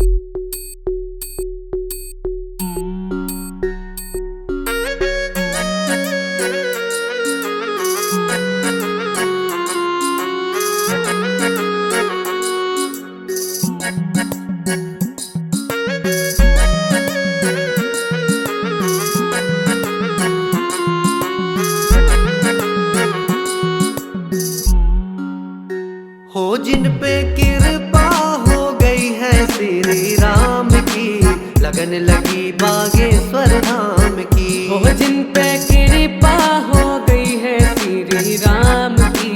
हो जिन पे कृपा हो गई है श्री राम की, लगन लगी बागेश्वर धाम की। हो जिन पे कृपा हो गई है श्री राम की,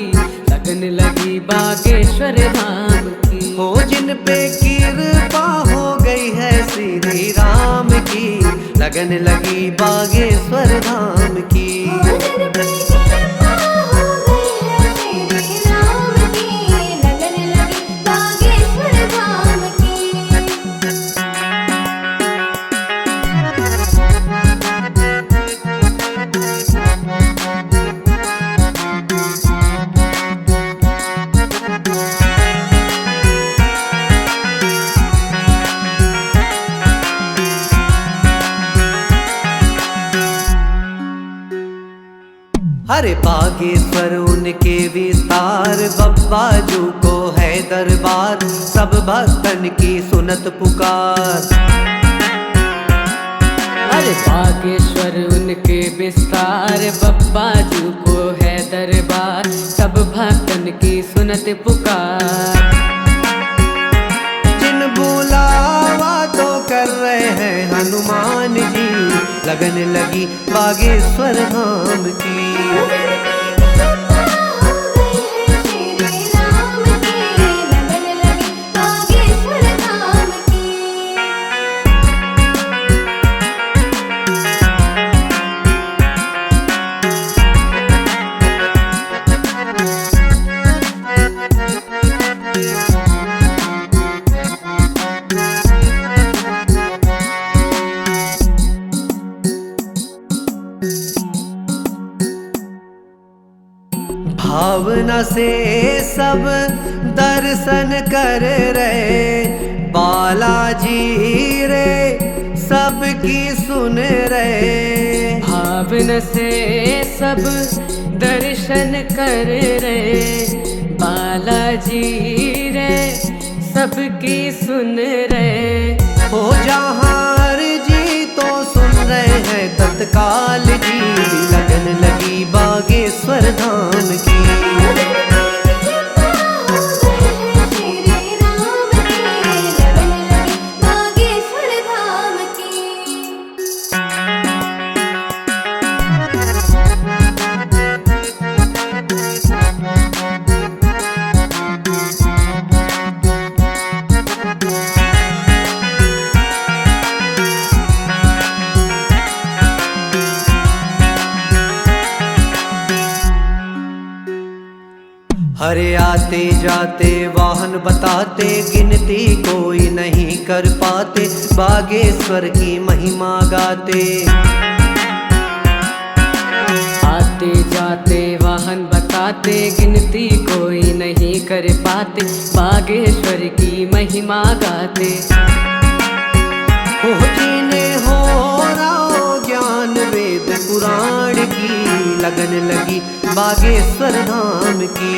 लगन लगी बागेश्वर धाम की। हो जिन पे कृपा हो गई है श्री राम की, लगन लगी बागेश्वर धाम की। अरे बागेश्वर उनके विस्तार, बब्बाजू को है दरबार, सब भक्तन की सुनत पुकार। अरे बागेश्वर उनके विस्तार, बब्बाजू को है दरबार, सब भक्तन की सुनत पुकार। जिन बुलावा तो कर रहे हैं हनुमान जी, लगन लगी बागेश्वर धाम की। भावना से सब दर्शन कर रहे, बालाजी रे सबकी सुन रहे। भावना से सब दर्शन कर रहे, बालाजी रे सबकी सुन रहे। हो जहाँ जी तो सुन रहे हैं तत्काल जी, लगन लगी बागेश्वर धाम की। अरे आते जाते वाहन बताते, गिनती कोई नहीं कर पाते, बागेश्वर की महिमा गाते। आते जाते वाहन बताते, गिनती कोई नहीं कर पाते, बागेश्वर की महिमा गाते। हो जिन्हें हो रहा ज्ञान वेद पुराण की, लगन लगी बागेश्वर धाम की।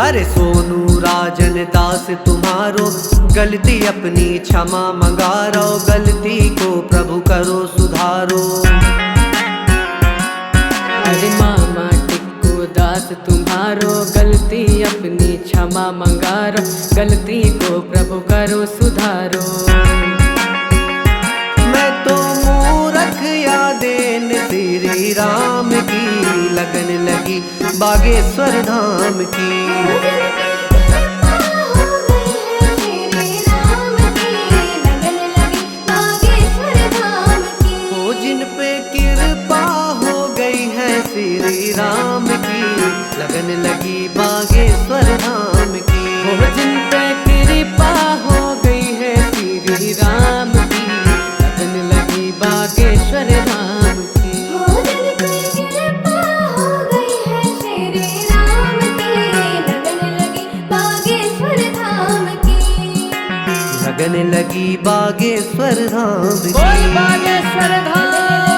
अरे सोनू राजन दास तुम्हारो, गलती अपनी क्षमा मंगारो, गलती को प्रभु करो सुधारो। अरे मामा टिक्कू दास तुम्हारो, गलती अपनी क्षमा मंगारो, गलती को प्रभु करो सुधारो। मैं तो मूरख यादें श्री राम की, लगन लगी बागेश्वर धाम की। लगन लगी बागेश्वर धाम लगन लगी बागेश्वर धाम बोल की। बागेश्वर धाम